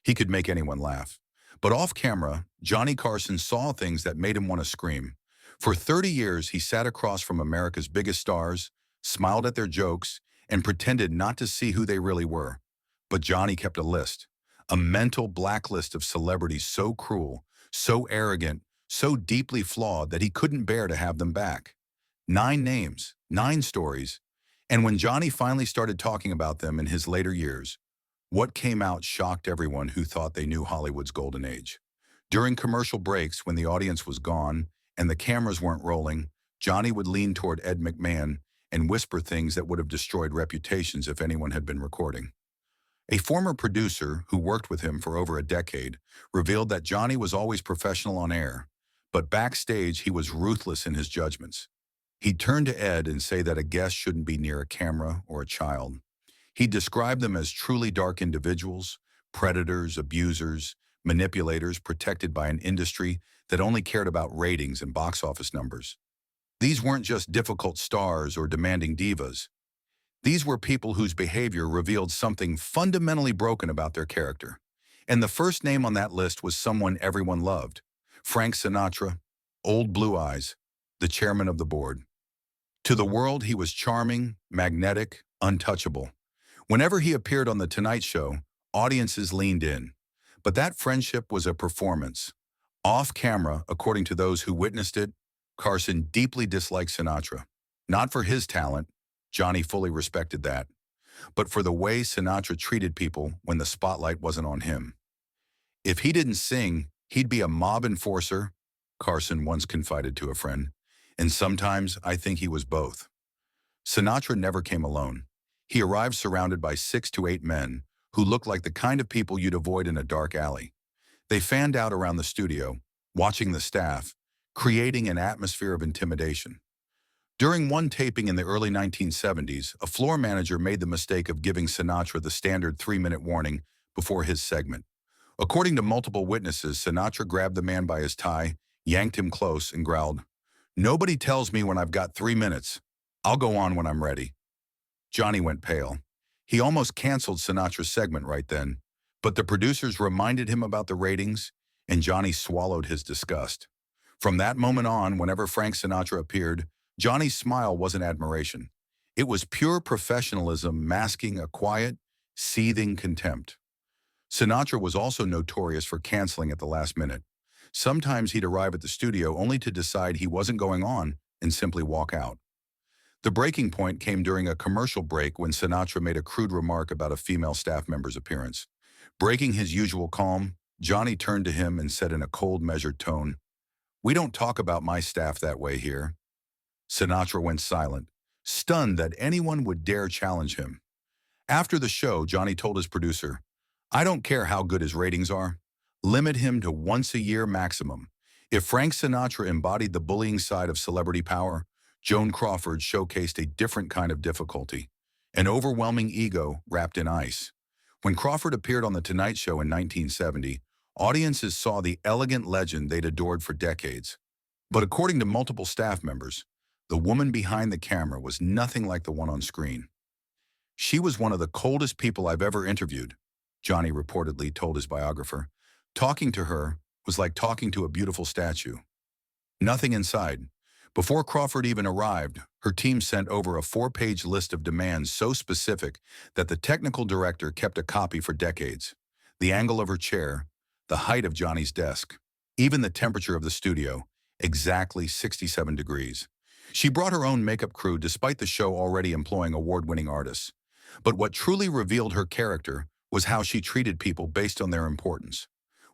He could make anyone laugh. But off camera, Johnny Carson saw things that made him want to scream. For 30 years, he sat across from America's biggest stars, smiled at their jokes, and pretended not to see who they really were. But Johnny kept a list, a mental blacklist of celebrities so cruel, so arrogant, so deeply flawed that he couldn't bear to have them back. 9 names, 9 stories, and when Johnny finally started talking about them in his later years, what came out shocked everyone who thought they knew Hollywood's golden age. During commercial breaks, when the audience was gone and the cameras weren't rolling, Johnny would lean toward Ed McMahon and whisper things that would have destroyed reputations if anyone had been recording. A former producer who worked with him for over a decade revealed that Johnny was always professional on air, but backstage he was ruthless in his judgments. He'd turn to Ed and say that a guest shouldn't be near a camera or a child. He described them as truly dark individuals, predators, abusers, manipulators protected by an industry that only cared about ratings and box office numbers. These weren't just difficult stars or demanding divas. These were people whose behavior revealed something fundamentally broken about their character. And the first name on that list was someone everyone loved, Frank Sinatra, Old Blue Eyes, the chairman of the board. To the world, he was charming, magnetic, untouchable. Whenever he appeared on The Tonight Show, audiences leaned in. But that friendship was a performance. Off camera, according to those who witnessed it, Carson deeply disliked Sinatra. Not for his talent, Johnny fully respected that, but for the way Sinatra treated people when the spotlight wasn't on him. If he didn't sing, he'd be a mob enforcer, Carson once confided to a friend, and sometimes I think he was both. Sinatra never came alone. He arrived surrounded by 6 to 8 men who looked like the kind of people you'd avoid in a dark alley. They fanned out around the studio, watching the staff, creating an atmosphere of intimidation. During one taping in the early 1970s, a floor manager made the mistake of giving Sinatra the standard 3-minute warning before his segment. According to multiple witnesses, Sinatra grabbed the man by his tie, yanked him close, and growled, "Nobody tells me when I've got 3 minutes. I'll go on when I'm ready." Johnny went pale. He almost canceled Sinatra's segment right then, but the producers reminded him about the ratings, and Johnny swallowed his disgust. From that moment on, whenever Frank Sinatra appeared, Johnny's smile wasn't admiration. It was pure professionalism masking a quiet, seething contempt. Sinatra was also notorious for canceling at the last minute. Sometimes he'd arrive at the studio only to decide he wasn't going on and simply walk out. The breaking point came during a commercial break when Sinatra made a crude remark about a female staff member's appearance. Breaking his usual calm, Johnny turned to him and said in a cold, measured tone, "We don't talk about my staff that way here." Sinatra went silent, stunned that anyone would dare challenge him. After the show, Johnny told his producer, "I don't care how good his ratings are. Limit him to once a year maximum." If Frank Sinatra embodied the bullying side of celebrity power, Joan Crawford showcased a different kind of difficulty, an overwhelming ego wrapped in ice. When Crawford appeared on The Tonight Show in 1970, audiences saw the elegant legend they'd adored for decades. But according to multiple staff members, the woman behind the camera was nothing like the one on screen. "She was one of the coldest people I've ever interviewed," Johnny reportedly told his biographer. "Talking to her was like talking to a beautiful statue. Nothing inside." Before Crawford even arrived, her team sent over a 4-page list of demands so specific that the technical director kept a copy for decades. The angle of her chair, the height of Johnny's desk, even the temperature of the studio, exactly 67 degrees. She brought her own makeup crew despite the show already employing award-winning artists. But what truly revealed her character was how she treated people based on their importance.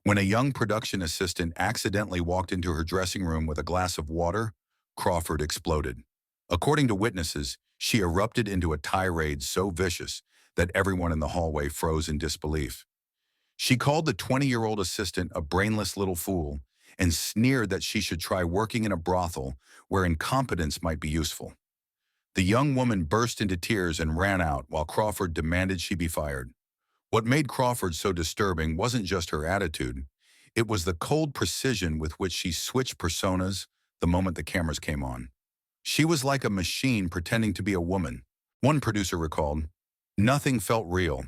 When a young production assistant accidentally walked into her dressing room with a glass of water, Crawford exploded. According to witnesses, she erupted into a tirade so vicious that everyone in the hallway froze in disbelief. She called the 20-year-old assistant a brainless little fool and sneered that she should try working in a brothel where incompetence might be useful. The young woman burst into tears and ran out while Crawford demanded she be fired. What made Crawford so disturbing wasn't just her attitude. It was the cold precision with which she switched personas the moment the cameras came on. She was like a machine pretending to be a woman. One producer recalled, "Nothing felt real."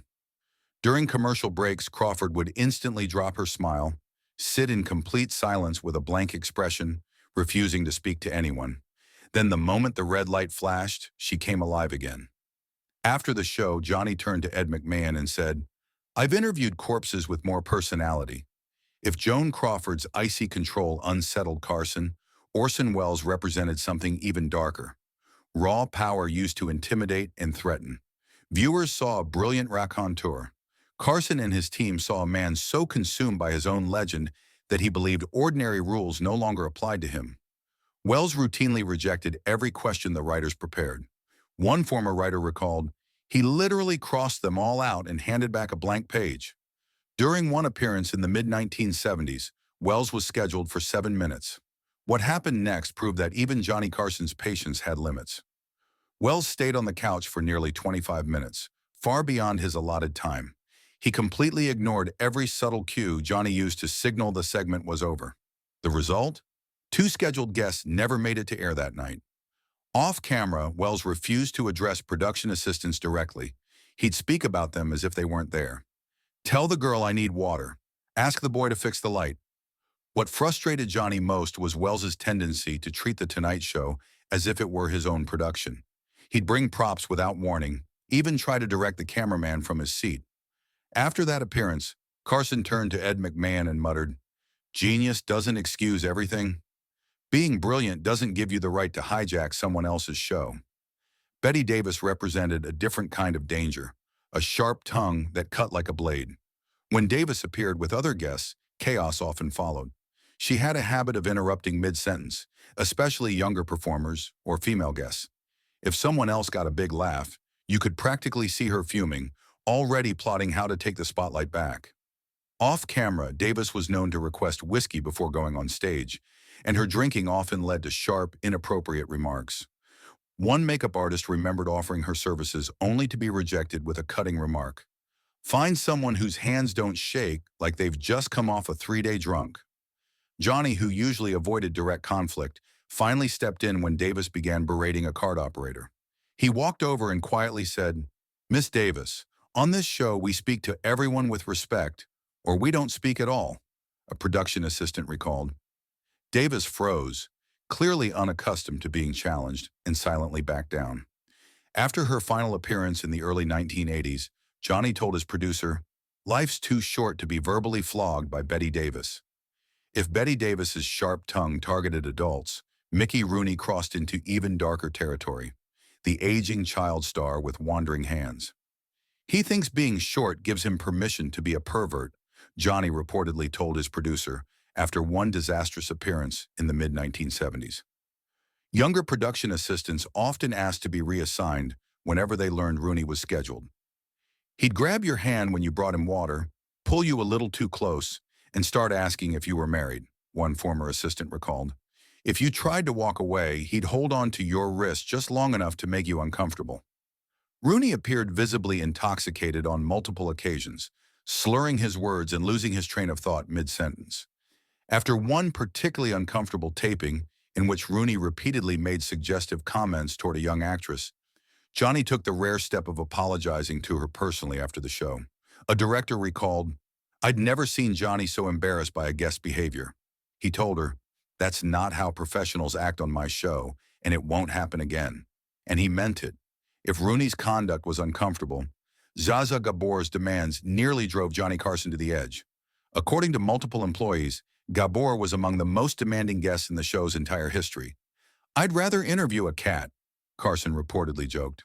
During commercial breaks, Crawford would instantly drop her smile, sit in complete silence with a blank expression, refusing to speak to anyone. Then the moment the red light flashed, she came alive again. After the show, Johnny turned to Ed McMahon and said, "I've interviewed corpses with more personality. If Joan Crawford's icy control unsettled Carson, Orson Welles represented something even darker. Raw power used to intimidate and threaten. Viewers saw a brilliant raconteur. Carson and his team saw a man so consumed by his own legend that he believed ordinary rules no longer applied to him. Wells routinely rejected every question the writers prepared. One former writer recalled, he literally crossed them all out and handed back a blank page. During one appearance in the mid-1970s, Wells was scheduled for 7 minutes. What happened next proved that even Johnny Carson's patience had limits. Wells stayed on the couch for nearly 25 minutes, far beyond his allotted time. He completely ignored every subtle cue Johnny used to signal the segment was over. The result? 2 scheduled guests never made it to air that night. Off camera, Wells refused to address production assistants directly. He'd speak about them as if they weren't there. Tell the girl I need water. Ask the boy to fix the light. What frustrated Johnny most was Wells's tendency to treat The Tonight Show as if it were his own production. He'd bring props without warning, even try to direct the cameraman from his seat. After that appearance, Carson turned to Ed McMahon and muttered, "Genius doesn't excuse everything. Being brilliant doesn't give you the right to hijack someone else's show." Betty Davis represented a different kind of danger, a sharp tongue that cut like a blade. When Davis appeared with other guests, chaos often followed. She had a habit of interrupting mid-sentence, especially younger performers or female guests. If someone else got a big laugh, you could practically see her fuming, already plotting how to take the spotlight back. Off camera, Davis was known to request whiskey before going on stage, and her drinking often led to sharp, inappropriate remarks. One makeup artist remembered offering her services only to be rejected with a cutting remark. "Find someone whose hands don't shake like they've just come off a 3-day drunk." Johnny, who usually avoided direct conflict, finally stepped in when Davis began berating a card operator. He walked over and quietly said, "Miss Davis, on this show we speak to everyone with respect, or we don't speak at all," a production assistant recalled. Davis froze, clearly unaccustomed to being challenged, and silently backed down. After her final appearance in the early 1980s, Johnny told his producer, "Life's too short to be verbally flogged by Betty Davis." If Betty Davis's sharp tongue targeted adults, Mickey Rooney crossed into even darker territory, the aging child star with wandering hands. "He thinks being short gives him permission to be a pervert," Johnny reportedly told his producer after one disastrous appearance in the mid-1970s. Younger production assistants often asked to be reassigned whenever they learned Rooney was scheduled. "He'd grab your hand when you brought him water, pull you a little too close, and start asking if you were married," one former assistant recalled. "If you tried to walk away, he'd hold on to your wrist just long enough to make you uncomfortable." Rooney appeared visibly intoxicated on multiple occasions, slurring his words and losing his train of thought mid-sentence. After one particularly uncomfortable taping, in which Rooney repeatedly made suggestive comments toward a young actress, Johnny took the rare step of apologizing to her personally after the show. A director recalled, "I'd never seen Johnny so embarrassed by a guest's behavior." He told her, "That's not how professionals act on my show, and it won't happen again." And he meant it. If Rooney's conduct was uncomfortable, Zsa Gabor's demands nearly drove Johnny Carson to the edge. According to multiple employees, Gabor was among the most demanding guests in the show's entire history. "I'd rather interview a cat," Carson reportedly joked.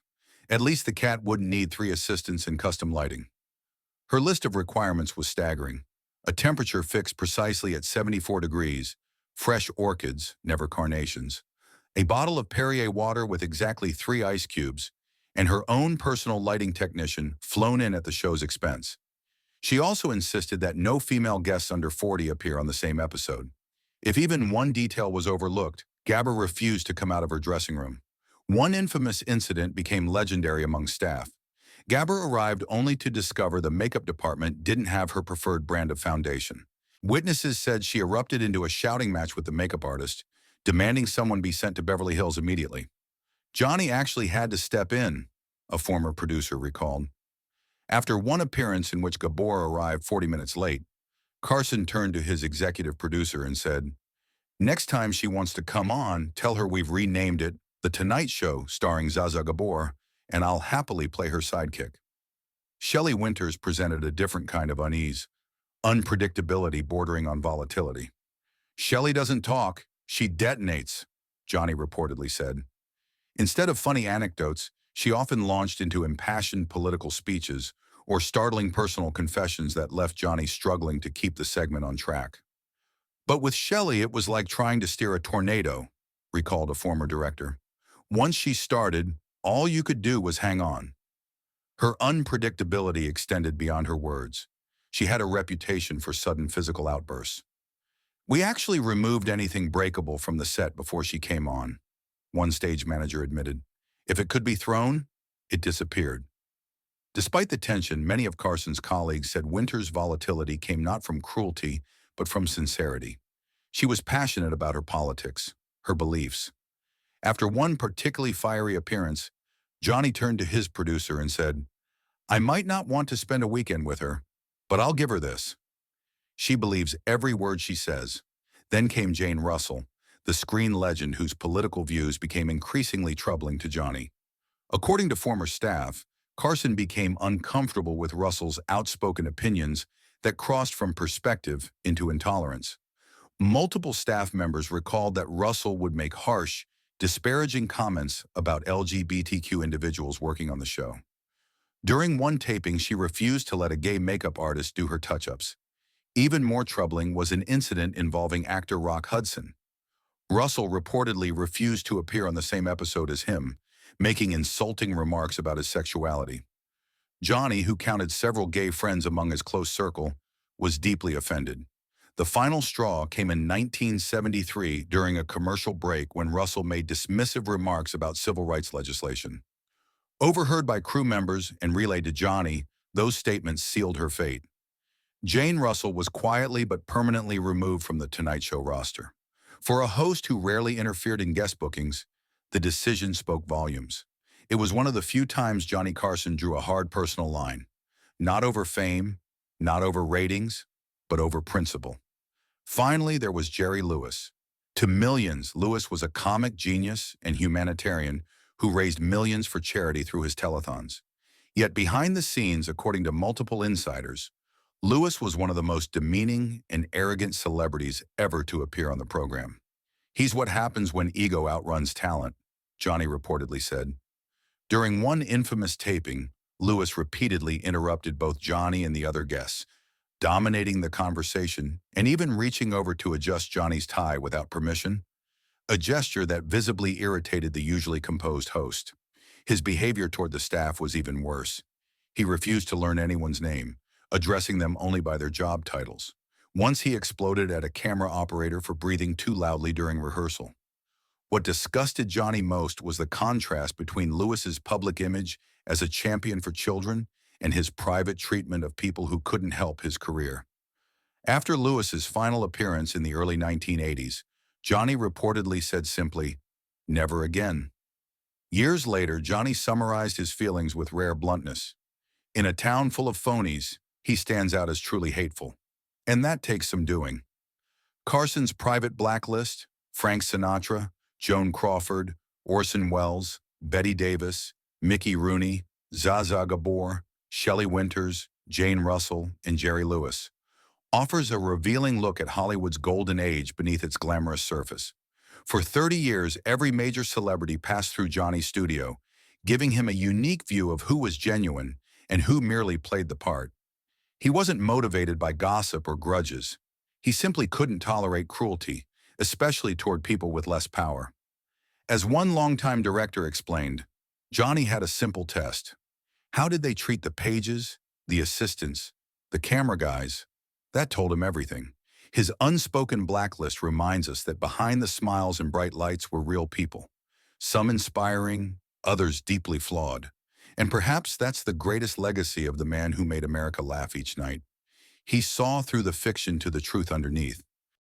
"At least the cat wouldn't need 3 assistants and custom lighting." Her list of requirements was staggering. A temperature fixed precisely at 74 degrees, fresh orchids, never carnations, a bottle of Perrier water with exactly 3 ice cubes, and her own personal lighting technician flown in at the show's expense. She also insisted that no female guests under 40 appear on the same episode. If even one detail was overlooked, Gabor refused to come out of her dressing room. One infamous incident became legendary among staff. Gabor arrived only to discover the makeup department didn't have her preferred brand of foundation. Witnesses said she erupted into a shouting match with the makeup artist, demanding someone be sent to Beverly Hills immediately. "Johnny actually had to step in," a former producer recalled. After one appearance in which Gabor arrived 40 minutes late, Carson turned to his executive producer and said, "Next time she wants to come on, tell her we've renamed it The Tonight Show starring Zaza Gabor, and I'll happily play her sidekick." Shelley Winters presented a different kind of unease, unpredictability bordering on volatility. "Shelley doesn't talk, she detonates," Johnny reportedly said. Instead of funny anecdotes, she often launched into impassioned political speeches or startling personal confessions that left Johnny struggling to keep the segment on track. "But with Shelley, it was like trying to steer a tornado," recalled a former director. "Once she started, all you could do was hang on." Her unpredictability extended beyond her words. She had a reputation for sudden physical outbursts. "We actually removed anything breakable from the set before she came on," one stage manager admitted. "If it could be thrown, it disappeared." Despite the tension, many of Carson's colleagues said Winters' volatility came not from cruelty, but from sincerity. She was passionate about her politics, her beliefs. After one particularly fiery appearance, Johnny turned to his producer and said, "I might not want to spend a weekend with her, but I'll give her this. She believes every word she says." Then came Jane Russell, the screen legend whose political views became increasingly troubling to Johnny. According to former staff, Carson became uncomfortable with Russell's outspoken opinions that crossed from perspective into intolerance. Multiple staff members recalled that Russell would make harsh, disparaging comments about LGBTQ individuals working on the show. During one taping, she refused to let a gay makeup artist do her touch-ups. Even more troubling was an incident involving actor Rock Hudson. Russell reportedly refused to appear on the same episode as him, making insulting remarks about his sexuality. Johnny, who counted several gay friends among his close circle, was deeply offended. The final straw came in 1973 during a commercial break when Russell made dismissive remarks about civil rights legislation. Overheard by crew members and relayed to Johnny, those statements sealed her fate. Jane Russell was quietly but permanently removed from the Tonight Show roster. For a host who rarely interfered in guest bookings, the decision spoke volumes. It was one of the few times Johnny Carson drew a hard personal line. Not over fame, not over ratings, but over principle. Finally, there was Jerry Lewis. To millions, Lewis was a comic genius and humanitarian who raised millions for charity through his telethons. Yet behind the scenes, according to multiple insiders, Lewis was one of the most demeaning and arrogant celebrities ever to appear on the program. "He's what happens when ego outruns talent," Johnny reportedly said. During one infamous taping, Lewis repeatedly interrupted both Johnny and the other guests, dominating the conversation and even reaching over to adjust Johnny's tie without permission, a gesture that visibly irritated the usually composed host. His behavior toward the staff was even worse. He refused to learn anyone's name, addressing them only by their job titles. Once he exploded at a camera operator for breathing too loudly during rehearsal. What disgusted Johnny most was the contrast between Lewis's public image as a champion for children and his private treatment of people who couldn't help his career. After Lewis's final appearance in the early 1980s, Johnny reportedly said simply, "Never again." Years later, Johnny summarized his feelings with rare bluntness. "In a town full of phonies, he stands out as truly hateful. And that takes some doing." Carson's private blacklist, Frank Sinatra, Joan Crawford, Orson Welles, Betty Davis, Mickey Rooney, Zaza Gabor, Shelley Winters, Jane Russell, and Jerry Lewis, offers a revealing look at Hollywood's golden age beneath its glamorous surface. For 30 years, every major celebrity passed through Johnny's studio, giving him a unique view of who was genuine and who merely played the part. He wasn't motivated by gossip or grudges. He simply couldn't tolerate cruelty, especially toward people with less power. As one longtime director explained, Johnny had a simple test. How did they treat the pages, the assistants, the camera guys? That told him everything. His unspoken blacklist reminds us that behind the smiles and bright lights were real people, some inspiring, others deeply flawed. And perhaps that's the greatest legacy of the man who made America laugh each night. He saw through the fiction to the truth underneath.